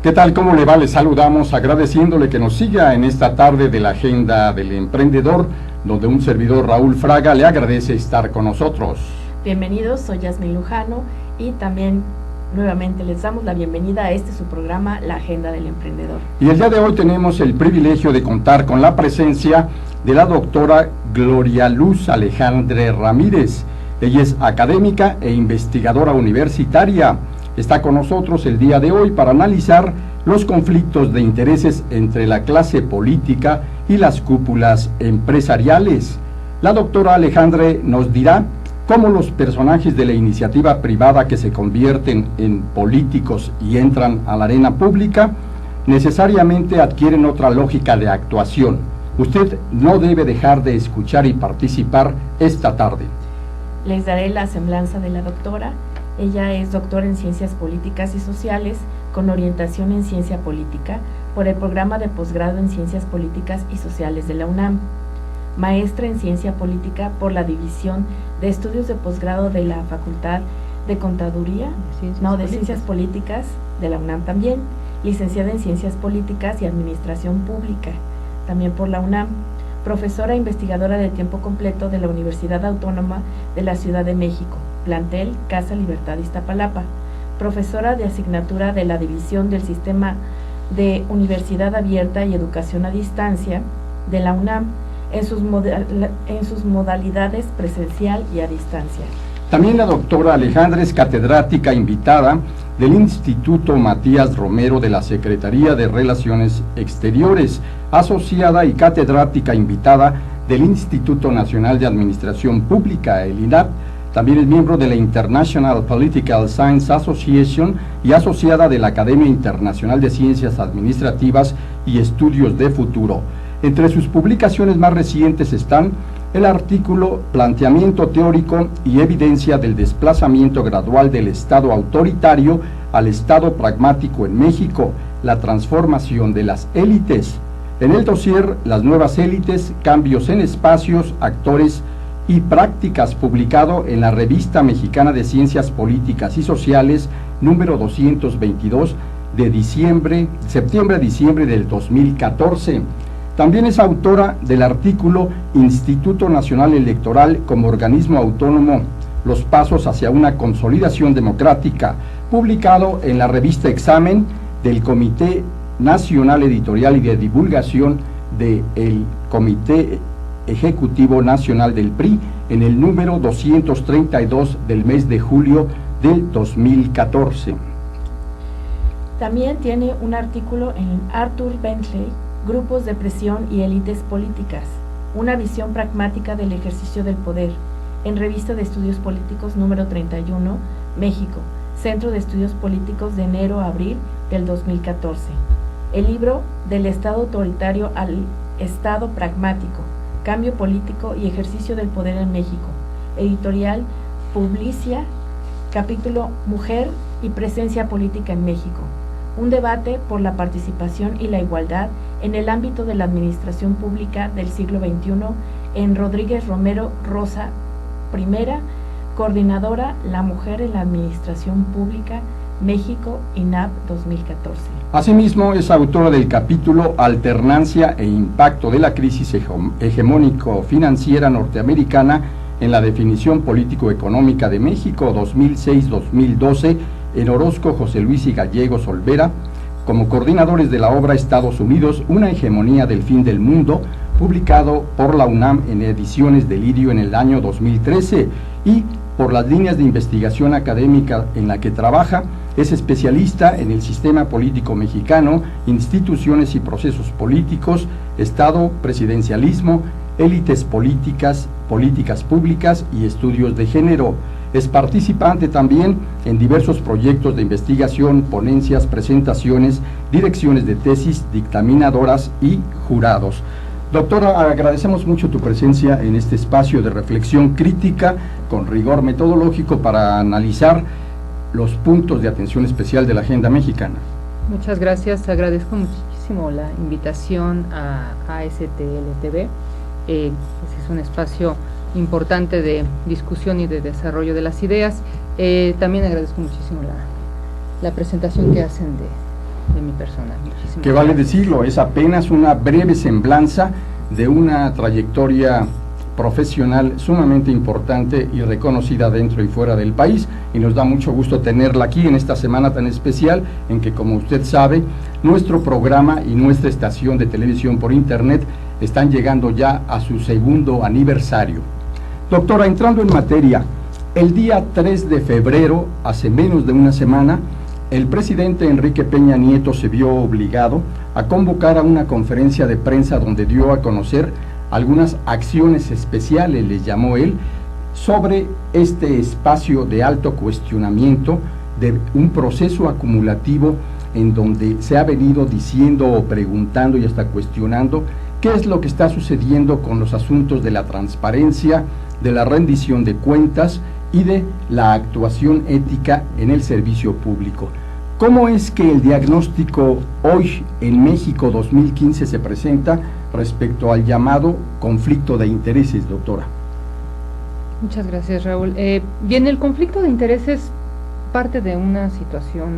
¿Qué tal? ¿Cómo le va? Le saludamos agradeciéndole que nos siga en esta tarde de la Agenda del Emprendedor, donde un servidor, Raúl Fraga, le agradece estar con nosotros. Bienvenidos, soy Yasmin Lujano y también nuevamente les damos la bienvenida a su programa, La Agenda del Emprendedor. Y el día de hoy tenemos el privilegio de contar con la presencia de la doctora Gloria Luz Alejandre Ramírez. Ella es académica e investigadora universitaria. Está con nosotros el día de hoy para analizar los conflictos de intereses entre la clase política y las cúpulas empresariales. La doctora Alejandre nos dirá cómo los personajes de la iniciativa privada que se convierten en políticos y entran a la arena pública necesariamente adquieren otra lógica de actuación. Usted no debe dejar de escuchar y participar esta tarde. Les daré la semblanza de la doctora. Ella es doctora en Ciencias Políticas y Sociales con orientación en Ciencia Política por el programa de posgrado en Ciencias Políticas y Sociales de la UNAM. Maestra en Ciencia Política por la División de Estudios de Posgrado de la Facultad de Contaduría, Ciencias Políticas de la UNAM también. Licenciada en Ciencias Políticas y Administración Pública, también por la UNAM. Profesora e investigadora de tiempo completo de la Universidad Autónoma de la Ciudad de México, plantel Casa Libertad Iztapalapa. Profesora de asignatura de la División del Sistema de Universidad Abierta y Educación a Distancia de la UNAM, en sus modalidades presencial y a distancia. También la doctora Alejandra es catedrática invitada del Instituto Matías Romero de la Secretaría de Relaciones Exteriores, asociada y catedrática invitada del Instituto Nacional de Administración Pública, el INAP. También es miembro de la International Political Science Association y asociada de la Academia Internacional de Ciencias Administrativas y Estudios de Futuro. Entre sus publicaciones más recientes están el artículo Planteamiento teórico y evidencia del desplazamiento gradual del Estado autoritario al Estado pragmático en México, la transformación de las élites. En el dossier Las nuevas élites, cambios en espacios, actores y prácticas, publicado en la Revista Mexicana de Ciencias Políticas y Sociales, número 222, de septiembre a diciembre del 2014. También es autora del artículo Instituto Nacional Electoral como organismo autónomo, los pasos hacia una consolidación democrática, publicado en la revista Examen del Comité Nacional Editorial y de Divulgación del Comité Ejecutivo Nacional del PRI, en el número 232 del mes de julio del 2014. También tiene un artículo en Arthur Bentley, Grupos de presión y élites políticas, una visión pragmática del ejercicio del poder, en Revista de Estudios Políticos número 31, México, Centro de Estudios Políticos, de enero a abril del 2014. El libro Del Estado Autoritario al Estado Pragmático, Cambio Político y Ejercicio del Poder en México, editorial Publicia, capítulo Mujer y Presencia Política en México. Un debate por la participación y la igualdad en el ámbito de la administración pública del siglo XXI, en Rodríguez Romero Rosa, primera, coordinadora La Mujer en la Administración Pública, México, INAP 2014. Asimismo, es autora del capítulo Alternancia e impacto de la crisis hegemónico-financiera norteamericana en la definición político-económica de México 2006-2012, en Orozco, José Luis y Gallegos Olvera, como coordinadores de la obra Estados Unidos, una hegemonía del fin del mundo, publicado por la UNAM en ediciones de Lirio en el año 2013, y por las líneas de investigación académica en la que trabaja. Es especialista en el sistema político mexicano, instituciones y procesos políticos, Estado, presidencialismo, élites políticas, políticas públicas y estudios de género. Es participante también en diversos proyectos de investigación, ponencias, presentaciones, direcciones de tesis, dictaminadoras y jurados. Doctora, agradecemos mucho tu presencia en este espacio de reflexión crítica con rigor metodológico para analizar los puntos de atención especial de la agenda mexicana. Muchas gracias, agradezco muchísimo la invitación a ASTL-TV. Es un espacio importante de discusión y de desarrollo de las ideas. También agradezco muchísimo la presentación que hacen mi persona. Muchísimas Que vale gracias. decirlo, es apenas una breve semblanza de una trayectoria profesional sumamente importante y reconocida dentro y fuera del país, y nos da mucho gusto tenerla aquí en esta semana tan especial en que, como usted sabe, nuestro programa y nuestra estación de televisión por internet están llegando ya a su segundo aniversario. Doctora, entrando en materia, el día 3 de febrero, hace menos de una semana, el presidente Enrique Peña Nieto se vio obligado a convocar a una conferencia de prensa donde dio a conocer algunas acciones especiales, les llamó él, sobre este espacio de alto cuestionamiento de un proceso acumulativo en donde se ha venido diciendo o preguntando y hasta cuestionando qué es lo que está sucediendo con los asuntos de la transparencia, de la rendición de cuentas y de la actuación ética en el servicio público. ¿Cómo es que el diagnóstico hoy en México 2015 se presenta respecto al llamado conflicto de intereses, doctora? Muchas gracias, Raúl. Bien, el conflicto de intereses parte de una situación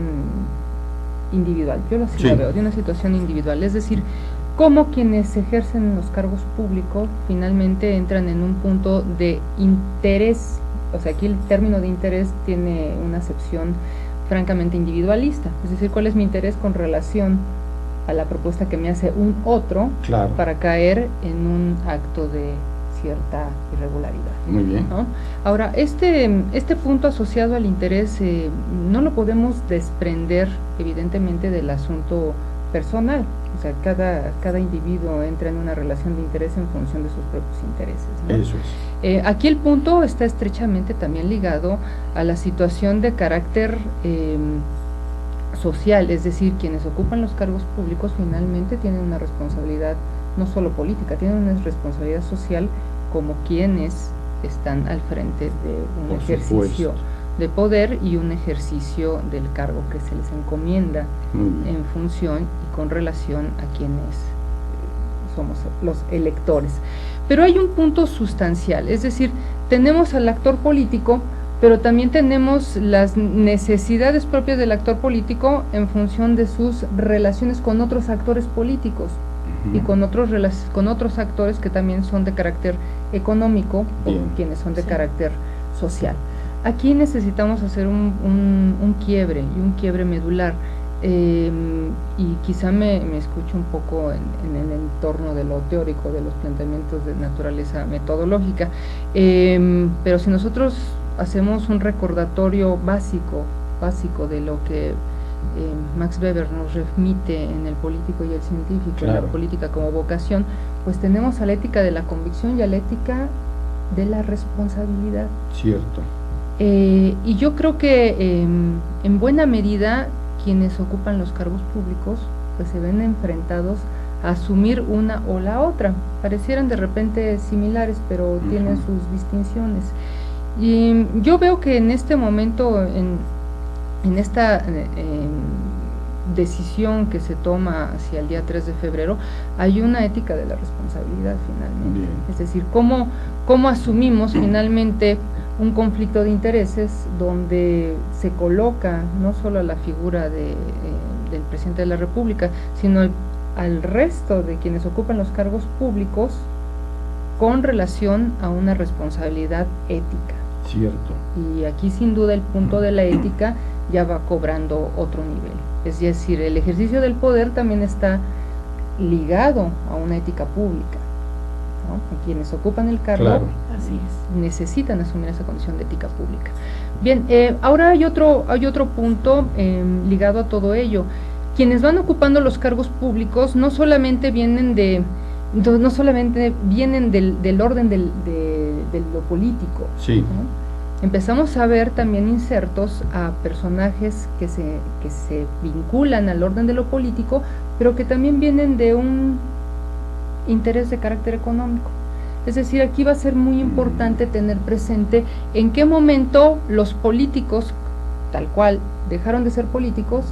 individual, yo así la veo, de una situación individual, es decir, cómo quienes ejercen los cargos públicos finalmente entran en un punto de interés, o sea, aquí el término de interés tiene una acepción francamente individualista, es decir, cuál es mi interés con relación a la propuesta que me hace un otro, claro, para caer en un acto de cierta irregularidad. Muy bien. ¿No? Ahora, este punto asociado al interés no lo podemos desprender evidentemente del asunto personal, o sea, cada individuo entra en una relación de interés en función de sus propios intereses, ¿no? Eso es. Aquí el punto está estrechamente también ligado a la situación de carácter social, es decir, quienes ocupan los cargos públicos finalmente tienen una responsabilidad no solo política, tienen una responsabilidad social como quienes están al frente de un Por ejercicio supuesto. de poder y un ejercicio del cargo que se les encomienda en función y con relación a quienes somos los electores. Pero hay un punto sustancial, es decir, tenemos al actor político, pero también tenemos las necesidades propias del actor político en función de sus relaciones con otros actores políticos y con otros actores que también son de carácter económico o quienes son de carácter social. Aquí necesitamos hacer un quiebre y un quiebre medular, y quizá me escucho un poco en el entorno de lo teórico, de los planteamientos de naturaleza metodológica, pero si nosotros hacemos un recordatorio básico de lo que Max Weber nos remite en El político y el científico, claro, en la política como vocación, pues tenemos a la ética de la convicción y a la ética de la responsabilidad. Cierto. Y yo creo que en buena medida quienes ocupan los cargos públicos pues se ven enfrentados a asumir una o la otra. Parecieran de repente similares, pero tienen sus distinciones. Y yo veo que en este momento, en esta decisión que se toma hacia el día 3 de febrero, hay una ética de la responsabilidad finalmente. Bien. Es decir, cómo asumimos finalmente un conflicto de intereses donde se coloca no solo a la figura del presidente de la República, sino al resto de quienes ocupan los cargos públicos con relación a una responsabilidad ética. Cierto. Y aquí sin duda el punto de la ética ya va cobrando otro nivel. Es decir, el ejercicio del poder también está ligado a una ética pública, ¿no? Y quienes ocupan el cargo, claro, así es, necesitan asumir esa condición de ética pública. Bien, ahora hay otro punto ligado a todo ello. Quienes van ocupando los cargos públicos no solamente vienen del orden de lo político, sí, ¿no? Empezamos a ver también insertos a personajes que se vinculan al orden de lo político, pero que también vienen de un interés de carácter económico. Es decir, aquí va a ser muy importante tener presente en qué momento los políticos, tal cual, dejaron de ser políticos,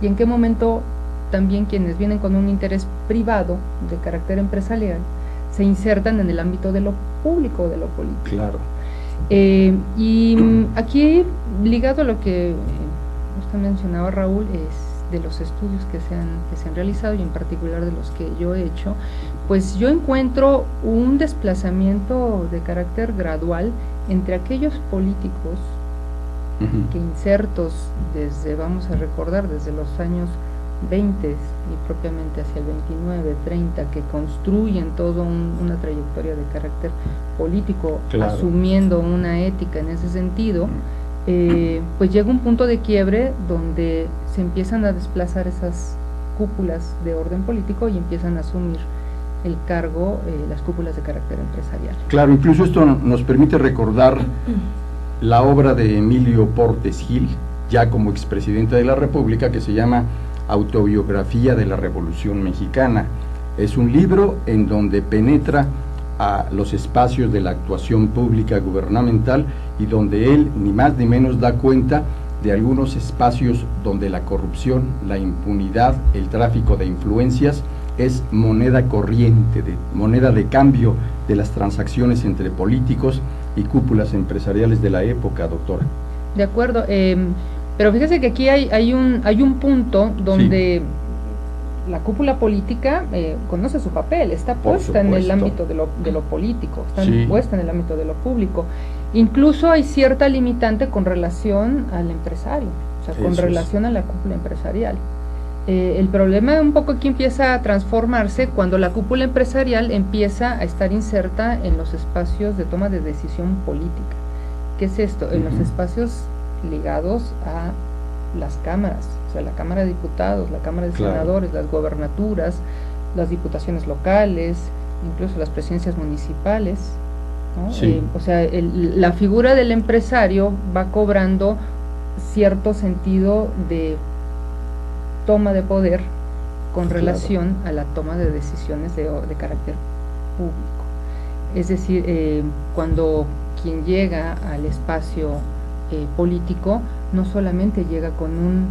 y en qué momento también quienes vienen con un interés privado de carácter empresarial se insertan en el ámbito de lo público o de lo político. claro. Y aquí, ligado a lo que usted mencionaba, Raúl, de los estudios que se han realizado y en particular de los que yo he hecho, pues yo encuentro un desplazamiento de carácter gradual entre aquellos políticos que insertos desde, vamos a recordar, desde los años 20 y propiamente hacia el 29, 30, que construyen toda una trayectoria de carácter político, claro, asumiendo una ética en ese sentido, pues llega un punto de quiebre donde se empiezan a desplazar esas cúpulas de orden político y empiezan a asumir el cargo, las cúpulas de carácter empresarial. Claro, incluso esto nos permite recordar la obra de Emilio Portes Gil, ya como expresidente de la República, que se llama Autobiografía de la Revolución Mexicana. Es un libro en donde penetra a los espacios de la actuación pública gubernamental y donde él ni más ni menos da cuenta de algunos espacios donde la corrupción, la impunidad, el tráfico de influencias es moneda corriente, moneda de cambio de las transacciones entre políticos y cúpulas empresariales de la época, doctora. De acuerdo, pero fíjese que aquí hay un punto donde la cúpula política conoce su papel, está puesta en el ámbito de lo político, está puesta en el ámbito de lo público. Incluso hay cierta limitante con relación al empresario, o sea, con relación a la cúpula empresarial. El problema un poco aquí empieza a transformarse cuando la cúpula empresarial empieza a estar inserta en los espacios de toma de decisión política. ¿Qué es esto? En los espacios ligados a las cámaras, o sea, la Cámara de Diputados, la Cámara de Senadores, las gobernaturas, las diputaciones locales, incluso las presidencias municipales, ¿no? O sea, la figura del empresario va cobrando cierto sentido de toma de poder con relación a la toma de decisiones de carácter público. Es decir, cuando quien llega al espacio político no solamente llega con un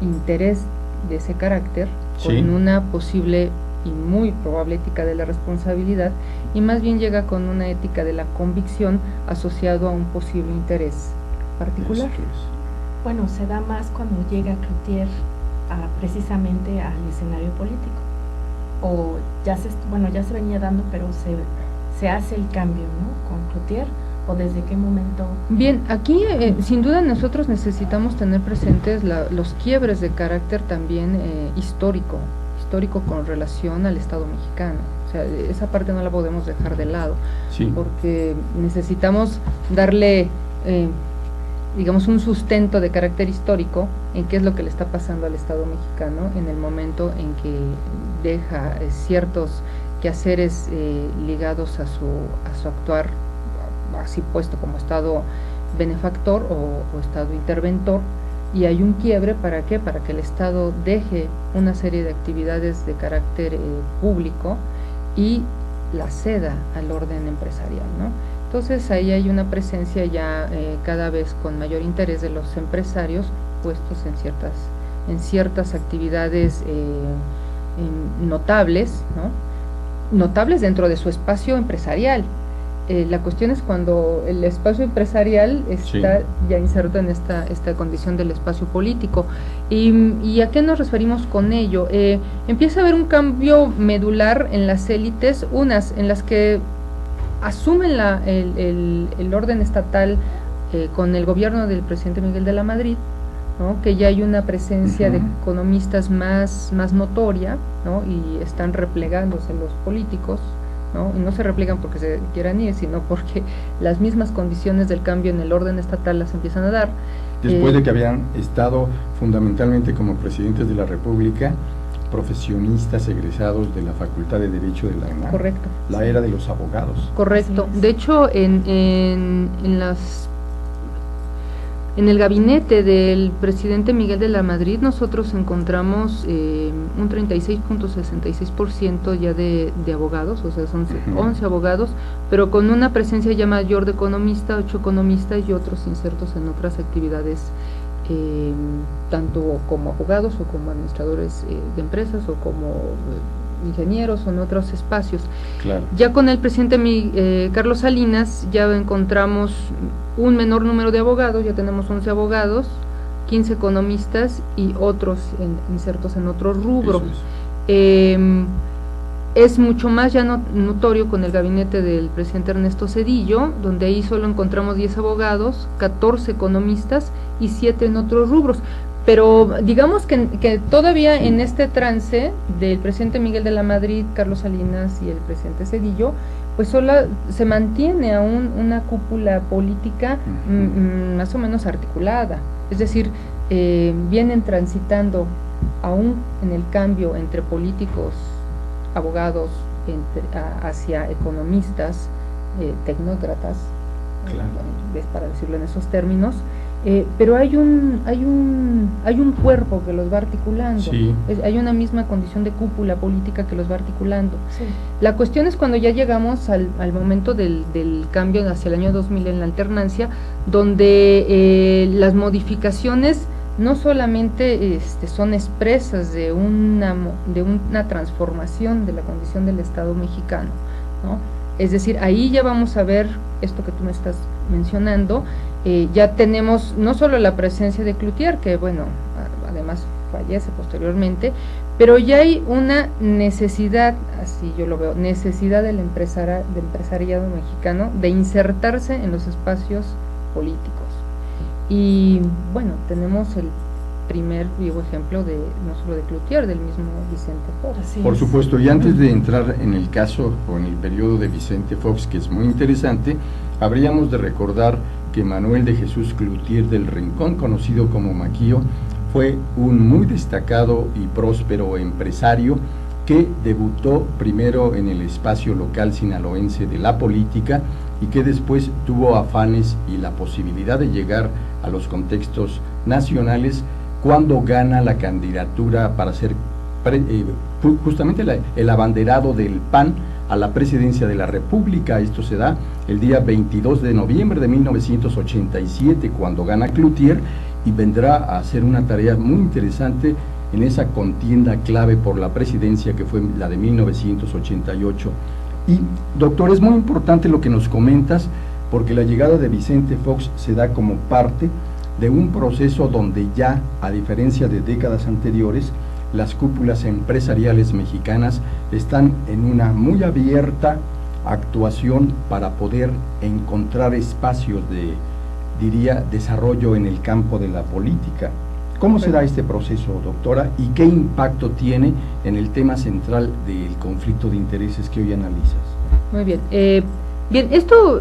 interés de ese carácter, con una posible y muy probable ética de la responsabilidad, y más bien llega con una ética de la convicción asociado a un posible interés particular. Bueno, se da más cuando llega Cloutier precisamente al escenario político, o ya se venía dando, pero se hace el cambio, ¿no? Con Cloutier, o desde qué momento. Bien, aquí sin duda nosotros necesitamos tener presentes los quiebres de carácter también histórico con relación al Estado mexicano. O sea, esa parte no la podemos dejar de lado, porque necesitamos darle digamos un sustento de carácter histórico en qué es lo que le está pasando al Estado mexicano en el momento en que deja ciertos quehaceres ligados a su actuar así puesto como Estado benefactor o Estado interventor, y hay un quiebre. ¿Para qué? Para que el Estado deje una serie de actividades de carácter público y la ceda al orden empresarial, ¿no? Entonces ahí hay una presencia ya cada vez con mayor interés de los empresarios puestos en ciertas actividades notables, ¿no? Notables dentro de su espacio empresarial. La cuestión es cuando el espacio empresarial está ya inserto en esta condición del espacio político. ¿Y a qué nos referimos con ello? Empieza a haber un cambio medular en las élites, unas en las que asumen el orden estatal con el gobierno del presidente Miguel de la Madrid, ¿no? Que ya hay una presencia de economistas más notoria, ¿no? Y están replegándose los políticos, ¿no? Y no se replegan porque se quieran ir, sino porque las mismas condiciones del cambio en el orden estatal las empiezan a dar. Después de que habían estado fundamentalmente como presidentes de la República profesionistas egresados de la Facultad de Derecho de la UNAM. Correcto. La era de los abogados. Correcto. De hecho, en el gabinete del presidente Miguel de la Madrid nosotros encontramos un 36.66% ya de abogados, o sea, son 11 abogados, pero con una presencia ya mayor de economistas, 8 economistas y otros insertos en otras actividades, tanto como abogados o como administradores de empresas o como ingenieros o en otros espacios. Claro. Ya con el presidente Carlos Salinas ya encontramos un menor número de abogados, ya tenemos 11 abogados, 15 economistas y otros insertos en otros rubros. Es mucho más ya notorio con el gabinete del presidente Ernesto Zedillo, donde ahí solo encontramos 10 abogados, 14 economistas y 7 en otros rubros. Pero digamos que todavía en este trance del presidente Miguel de la Madrid, Carlos Salinas y el presidente Zedillo, pues solo se mantiene aún una cúpula política más o menos articulada. Es decir, vienen transitando aún en el cambio entre políticos, abogados, hacia economistas, tecnócratas, claro, para decirlo en esos términos, pero hay un cuerpo que los va articulando, sí. Hay una misma condición de cúpula política que los va articulando. Sí. La cuestión es cuando ya llegamos al momento del cambio hacia el año 2000 en la alternancia, donde las modificaciones no solamente son expresas de una transformación de la condición del Estado mexicano, ¿no? Es decir, ahí ya vamos a ver esto que tú me estás mencionando. Ya tenemos no solo la presencia de Cloutier, que bueno, además fallece posteriormente, pero ya hay una necesidad, así yo lo veo, necesidad del empresariado mexicano de insertarse en los espacios políticos. Y bueno, tenemos el primer vivo ejemplo de no solo de Cloutier, del mismo Vicente Fox. Así Por es. supuesto, y antes de entrar en el caso o en el periodo de Vicente Fox, que es muy interesante, habríamos de recordar que Manuel de Jesús Cloutier del Rincón, conocido como Maquillo, fue un muy destacado y próspero empresario que debutó primero en el espacio local sinaloense de la política y que después tuvo afanes y la posibilidad de llegar a los contextos nacionales cuando gana la candidatura para ser justamente el abanderado del PAN a la presidencia de la República. Esto se da el día 22 de noviembre de 1987, cuando gana Cloutier, y vendrá a hacer una tarea muy interesante en esa contienda clave por la presidencia que fue la de 1988. Y doctor, es muy importante lo que nos comentas, porque la llegada de Vicente Fox se da como parte de un proceso donde ya, a diferencia de décadas anteriores, las cúpulas empresariales mexicanas están en una muy abierta actuación para poder encontrar espacios de, diría, desarrollo en el campo de la política. ¿Cómo se da este proceso, doctora, y qué impacto tiene en el tema central del conflicto de intereses que hoy analizas? Muy bien. Bien, esto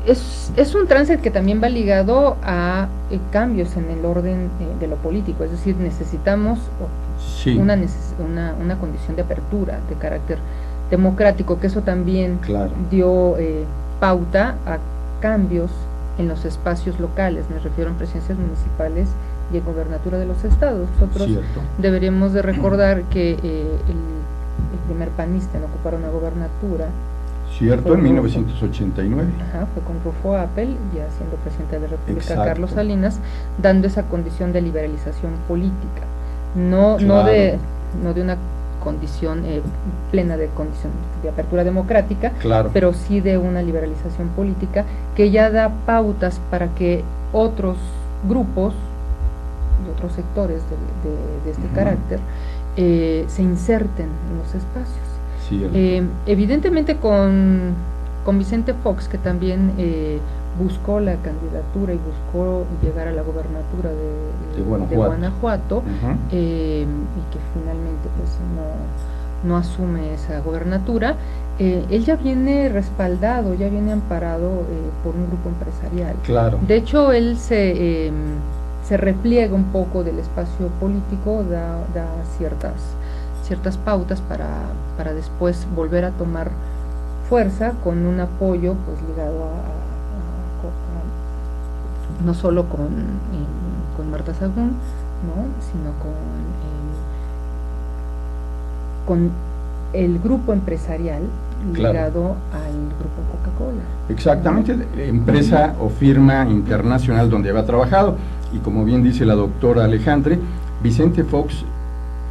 es un tránsito que también va ligado a cambios en el orden de lo político, es decir, necesitamos sí. una condición de apertura de carácter democrático, que eso también claro. dio pauta a cambios en los espacios locales, me refiero a presidencias municipales y en gobernatura de los estados. Nosotros Cierto. deberíamos de recordar que el primer panista en ocupar una gobernatura, cierto, en 1989. Fue con Rufo Appel, ya siendo presidente de la República. Exacto. Carlos Salinas, dando esa condición de liberalización política, no de una condición plena de condición de apertura democrática, claro, pero sí de una liberalización política que ya da pautas para que otros grupos y otros sectores de este carácter se inserten en los espacios. Evidentemente con Vicente Fox, que también buscó la candidatura y buscó llegar a la gobernatura de Guanajuato, y que finalmente pues no asume esa gobernatura, él ya viene respaldado, ya viene amparado por un grupo empresarial. Claro. De hecho, él se repliega un poco del espacio político, da ciertas pautas para después volver a tomar fuerza con un apoyo pues ligado a no solo con Marta Sagún, ¿no?, sino con el grupo empresarial ligado al grupo Coca-Cola. Exactamente, empresa o firma internacional donde había trabajado, y como bien dice la doctora Alejandre, Vicente Fox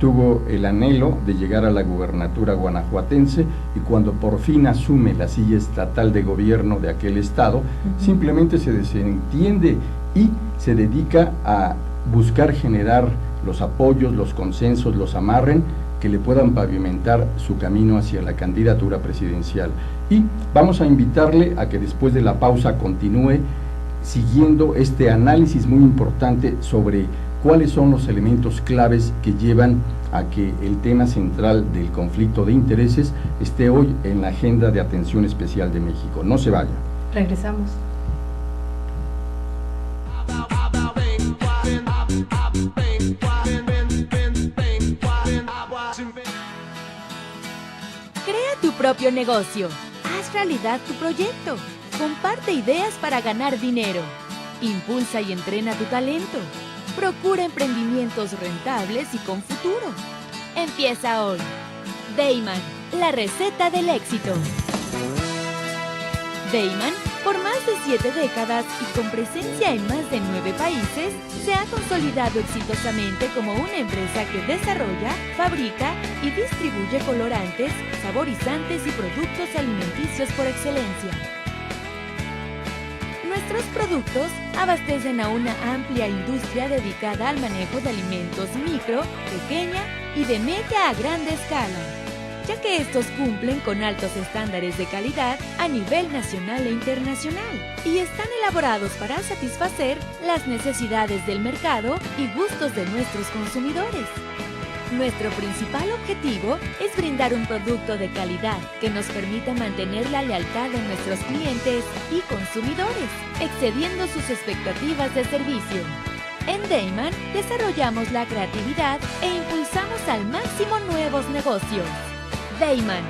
tuvo el anhelo de llegar a la gubernatura guanajuatense, y cuando por fin asume la silla estatal de gobierno de aquel estado, simplemente se desentiende y se dedica a buscar generar los apoyos, los consensos, los amarren que le puedan pavimentar su camino hacia la candidatura presidencial. Y vamos a invitarle a que después de la pausa continúe siguiendo este análisis muy importante sobre cuáles son los elementos claves que llevan a que el tema central del conflicto de intereses esté hoy en la agenda de atención especial de México. No se vaya. Regresamos. Crea tu propio negocio. Haz realidad tu proyecto. Comparte ideas para ganar dinero. Impulsa y entrena tu talento. Procura emprendimientos rentables y con futuro. Empieza hoy. Dayman, la receta del éxito. Dayman, por más de 7 décadas y con presencia en más de 9 países, se ha consolidado exitosamente como una empresa que desarrolla, fabrica y distribuye colorantes, saborizantes y productos alimenticios por excelencia. Nuestros productos abastecen a una amplia industria dedicada al manejo de alimentos micro, pequeña y de media a grande escala, ya que estos cumplen con altos estándares de calidad a nivel nacional e internacional y están elaborados para satisfacer las necesidades del mercado y gustos de nuestros consumidores. Nuestro principal objetivo es brindar un producto de calidad que nos permita mantener la lealtad de nuestros clientes y consumidores, excediendo sus expectativas de servicio. En Dayman desarrollamos la creatividad e impulsamos al máximo nuevos negocios. Dayman,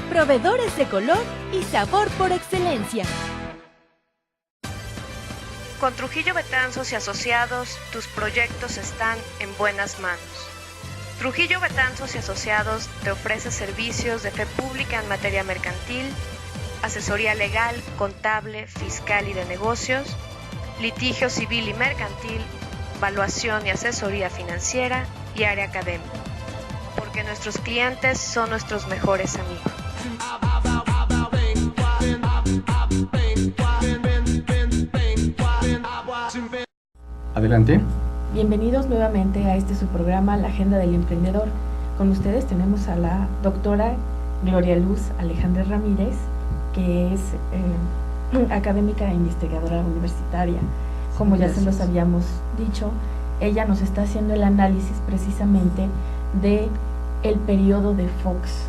proveedores de color y sabor por excelencia. Con Trujillo Betanzos y Asociados, tus proyectos están en buenas manos. Trujillo Betanzos y Asociados te ofrece servicios de fe pública en materia mercantil, asesoría legal, contable, fiscal y de negocios, litigio civil y mercantil, valuación y asesoría financiera y área académica. Porque nuestros clientes son nuestros mejores amigos. Adelante. Bienvenidos nuevamente a su programa, La Agenda del Emprendedor. Con ustedes tenemos a la doctora Gloria Luz Alejandra Ramírez, que es académica e investigadora universitaria. Como ya se los habíamos dicho, ella nos está haciendo el análisis precisamente de el periodo de Fox.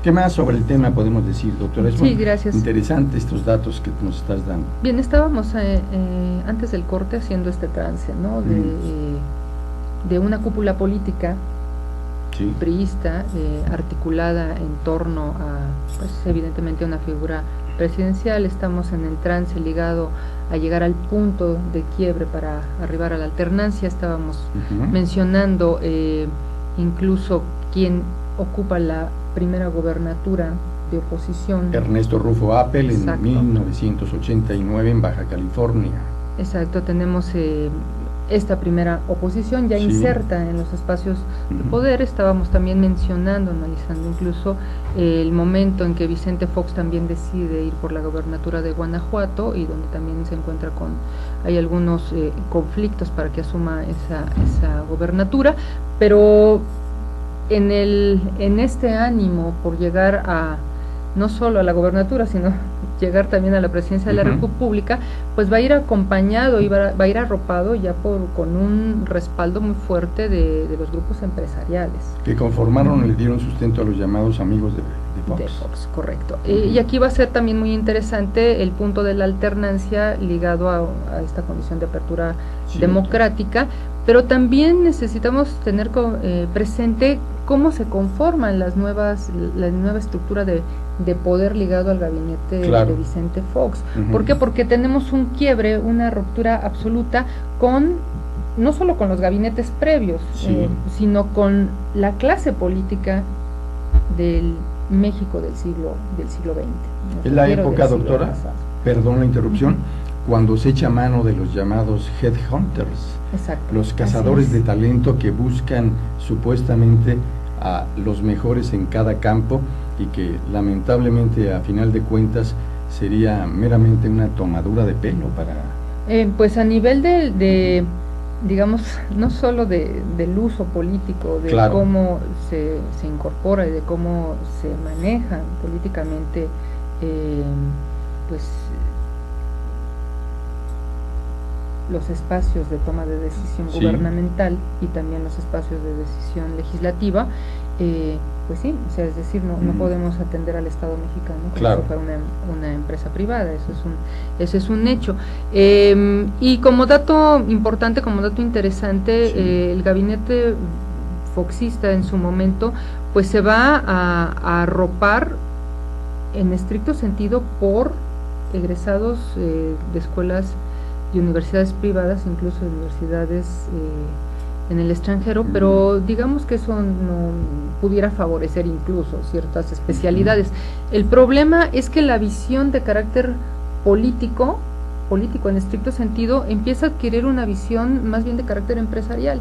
¿Qué más sobre el tema podemos decir, doctora? Es muy gracias. Interesante estos datos que nos estás dando. Bien, estábamos antes del corte haciendo este trance, ¿no? De una cúpula política priista articulada en torno a, pues evidentemente, una figura presidencial. Estamos en el trance ligado a llegar al punto de quiebre para arribar a la alternancia. Estábamos mencionando incluso quién ocupa la primera gobernatura de oposición. Ernesto Rufo Appel. Exacto. En 1989 en Baja California. Exacto, tenemos esta primera oposición ya inserta en los espacios de poder. Estábamos también mencionando, analizando incluso el momento en que Vicente Fox también decide ir por la gobernatura de Guanajuato y donde también se encuentra hay algunos conflictos para que asuma esa gobernatura, pero en este ánimo por llegar a no solo a la gobernatura, sino llegar también a la presidencia de la República, pues va a ir acompañado y va a ir arropado ya con un respaldo muy fuerte de los grupos empresariales. Que conformaron, le dieron sustento a los llamados amigos de Fox. De Fox, correcto. Y aquí va a ser también muy interesante el punto de la alternancia ligado a esta condición de apertura democrática, pero también necesitamos tener presente cómo se conforman la nueva estructura de poder ligado al gabinete de Vicente Fox. ¿Por qué? Porque tenemos un quiebre, una ruptura absoluta no solo con los gabinetes previos, sino con la clase política del México del siglo XX. Es la época, doctora, perdón la interrupción, cuando se echa mano de los llamados headhunters, los cazadores de talento que buscan supuestamente a los mejores en cada campo y que lamentablemente a final de cuentas sería meramente una tomadura de pelo para... pues a nivel de digamos, no solo del uso político, de Claro. cómo se incorpora y de cómo se manejan políticamente, pues los espacios de toma de decisión Sí. gubernamental y también los espacios de decisión legislativa, pues sí, o sea, es decir, no podemos atender al Estado mexicano como Claro. si fuera una empresa privada, eso es un hecho. Y como dato importante, como dato interesante, Sí. el gabinete foxista en su momento, pues se va a arropar en estricto sentido por egresados de escuelas y universidades privadas, incluso universidades en el extranjero, pero digamos que eso no pudiera favorecer incluso ciertas especialidades. El problema es que la visión de carácter político en estricto sentido, empieza a adquirir una visión más bien de carácter empresarial.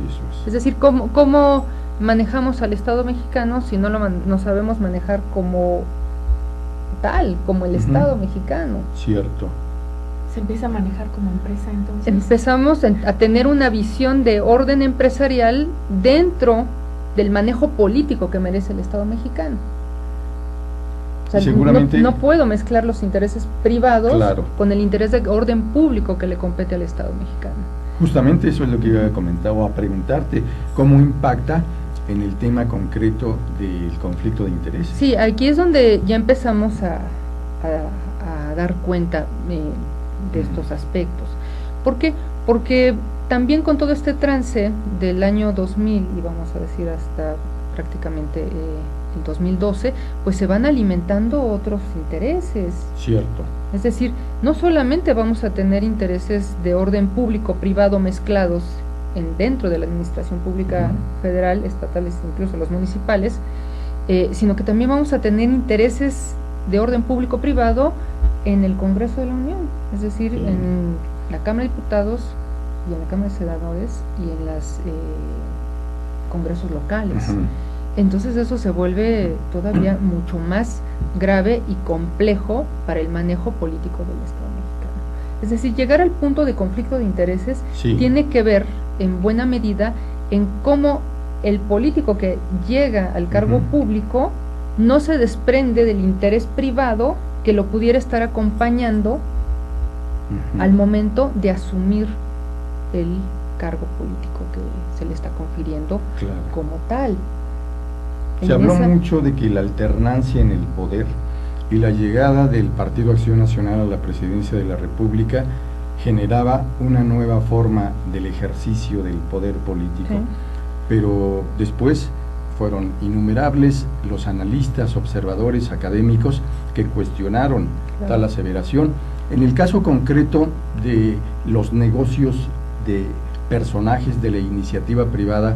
Eso Es decir, ¿cómo manejamos al Estado mexicano si no sabemos manejar como tal, como el Estado mexicano? Cierto. Se empieza a manejar como empresa, entonces. Empezamos a tener una visión de orden empresarial dentro del manejo político que merece el Estado mexicano. O sea, Seguramente. no puedo mezclar los intereses privados Claro. con el interés de orden público que le compete al Estado mexicano. Justamente eso es lo que iba a comentar o a preguntarte, ¿cómo impacta en el tema concreto del conflicto de intereses? Sí, aquí es donde ya empezamos a dar cuenta de estos aspectos. ¿Por qué? Porque también con todo este trance del año 2000, y vamos a decir hasta prácticamente el 2012, pues se van alimentando otros intereses. Cierto. Es decir, no solamente vamos a tener intereses de orden público-privado mezclados dentro de la administración pública federal, estatales, incluso los municipales, sino que también vamos a tener intereses de orden público-privado en el Congreso de la Unión, es decir, en la Cámara de Diputados y en la Cámara de Senadores y en los congresos locales. Entonces eso se vuelve todavía mucho más grave y complejo para el manejo político del Estado mexicano. Es decir, llegar al punto de conflicto de intereses Sí. tiene que ver en buena medida en cómo el político que llega al cargo público no se desprende del interés privado que lo pudiera estar acompañando al momento de asumir el cargo político que se le está confiriendo Claro. como tal. Se habló mucho de que la alternancia en el poder y la llegada del Partido Acción Nacional a la presidencia de la República generaba una nueva forma del ejercicio del poder político. Sí. Pero después fueron innumerables los analistas, observadores, académicos que cuestionaron tal aseveración. En el caso concreto de los negocios de personajes de la iniciativa privada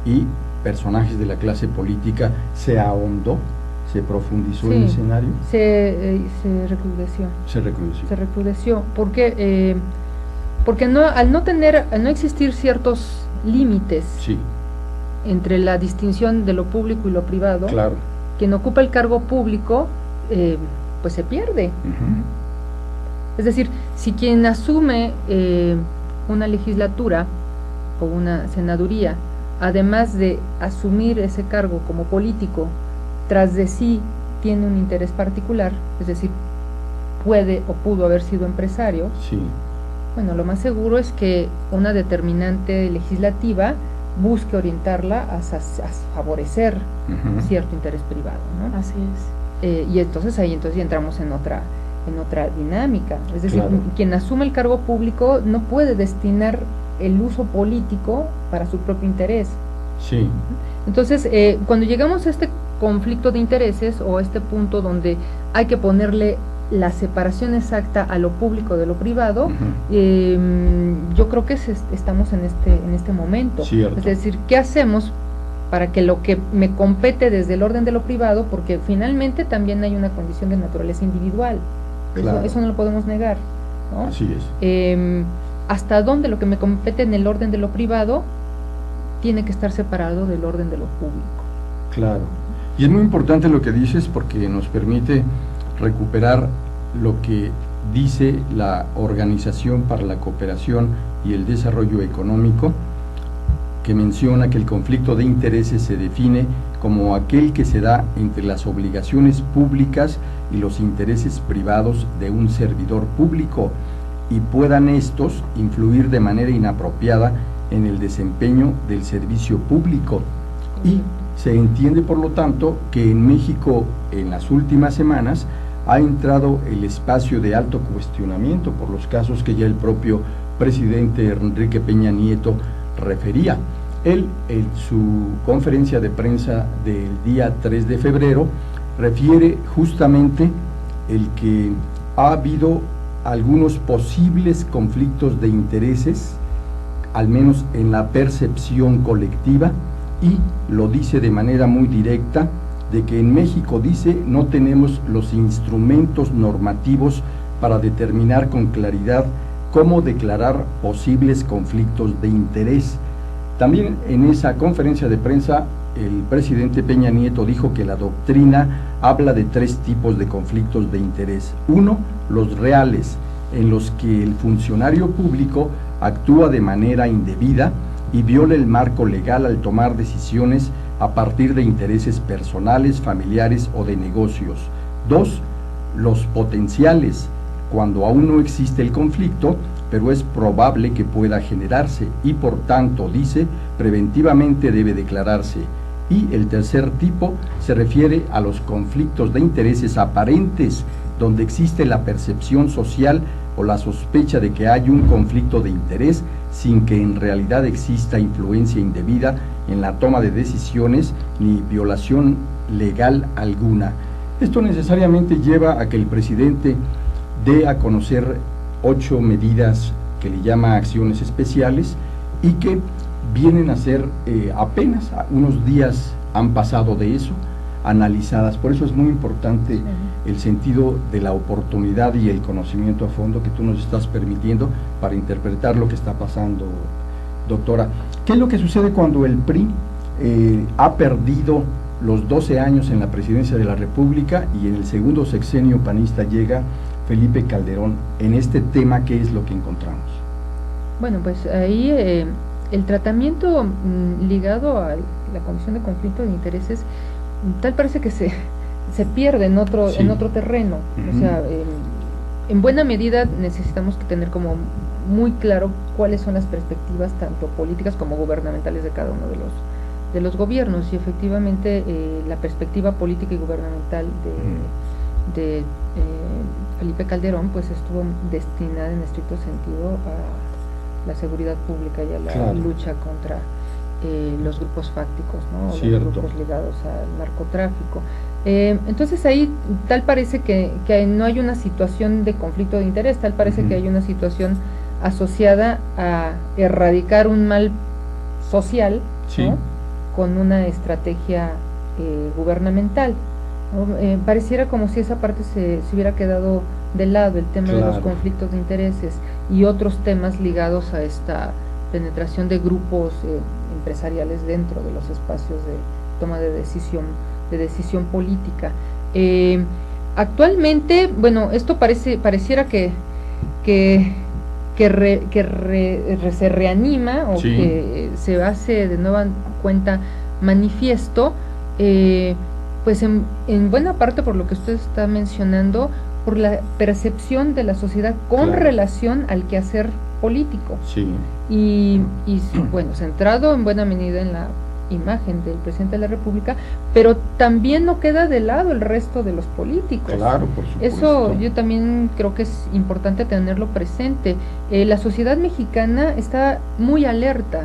y personajes de la clase política, ¿se ahondó? ¿Se profundizó el escenario? Se recrudeció. Se recrudeció. ¿Por qué? Porque al no existir ciertos límites entre la distinción de lo público y lo privado, claro, quien ocupa el cargo público, pues se pierde. Es decir, si quien asume una legislatura o una senaduría, además de asumir ese cargo como político, tras de sí tiene un interés particular, es decir, puede o pudo haber sido empresario, bueno, lo más seguro es que una determinante legislativa busque orientarla a favorecer cierto interés privado, ¿no? Así es. Y entonces ahí ya entramos en otra dinámica, es decir, quien asume el cargo público no puede destinar el uso político para su propio interés. Entonces, cuando llegamos a este conflicto de intereses o a este punto donde hay que ponerle la separación exacta a lo público de lo privado, yo creo que estamos en este momento. Es decir, ¿qué hacemos para que lo que me compete desde el orden de lo privado, porque finalmente también hay una condición de naturaleza individual, eso no lo podemos negar, ¿no? Así es. Hasta dónde lo que me compete en el orden de lo privado tiene que estar separado del orden de lo público. Claro. Y es muy importante lo que dices porque nos permite recuperar lo que dice la Organización para la Cooperación y el Desarrollo Económico, que menciona que el conflicto de intereses se define como aquel que se da entre las obligaciones públicas y los intereses privados de un servidor público, y puedan estos influir de manera inapropiada en el desempeño del servicio público. Y se entiende, por lo tanto, que en México en las últimas semanas ha entrado el espacio de alto cuestionamiento por los casos que ya el propio presidente Enrique Peña Nieto refería. Él, en su conferencia de prensa del día 3 de febrero, refiere justamente el que ha habido algunos posibles conflictos de intereses, al menos en la percepción colectiva, y lo dice de manera muy directa, de que en México, dice, no tenemos los instrumentos normativos para determinar con claridad cómo declarar posibles conflictos de interés. También en esa conferencia de prensa, el presidente Peña Nieto dijo que la doctrina habla de 3 tipos de conflictos de interés. Uno, los reales, en los que el funcionario público actúa de manera indebida y viola el marco legal al tomar decisiones a partir de intereses personales, familiares o de negocios. 2, los potenciales, cuando aún no existe el conflicto, pero es probable que pueda generarse y por tanto, dice, preventivamente debe declararse. Y el tercer tipo se refiere a los conflictos de intereses aparentes, donde existe la percepción social o la sospecha de que hay un conflicto de interés sin que en realidad exista influencia indebida en la toma de decisiones ni violación legal alguna. Esto necesariamente lleva a que el presidente dé a conocer 8 medidas que le llama acciones especiales y que vienen a ser apenas unos días han pasado de eso, analizadas. Por eso es muy importante el sentido de la oportunidad y el conocimiento a fondo que tú nos estás permitiendo para interpretar lo que está pasando, doctora. ¿Qué es lo que sucede cuando el PRI ha perdido los 12 años en la presidencia de la República y en el segundo sexenio panista llega Felipe Calderón? En este tema, ¿qué es lo que encontramos? Bueno, pues ahí el tratamiento ligado a la Comisión de Conflicto de Intereses tal parece que se pierde en otro terreno. O sea, en buena medida necesitamos que tener como muy claro cuáles son las perspectivas tanto políticas como gubernamentales de cada uno de los gobiernos, y efectivamente la perspectiva política y gubernamental de Felipe Calderón pues estuvo destinada en estricto sentido a la seguridad pública y a la lucha contra los grupos fácticos, ¿no? Los grupos ligados al narcotráfico. Entonces ahí tal parece que no hay una situación de conflicto de interés, tal parece que hay una situación asociada a erradicar un mal social, ¿no? Con una estrategia gubernamental, ¿no? Pareciera como si esa parte se hubiera quedado de lado, el tema de los conflictos de intereses y otros temas ligados a esta penetración de grupos empresariales dentro de los espacios de toma de decisión política. Actualmente, bueno, esto pareciera que se reanima o que se hace de nueva cuenta manifiesto, pues en buena parte por lo que usted está mencionando, por la percepción de la sociedad con relación al quehacer político. Y bueno, centrado en buena medida en la imagen del presidente de la República, pero también no queda de lado el resto de los políticos. Claro, por supuesto. Eso yo también creo que es importante tenerlo presente. La sociedad mexicana está muy alerta,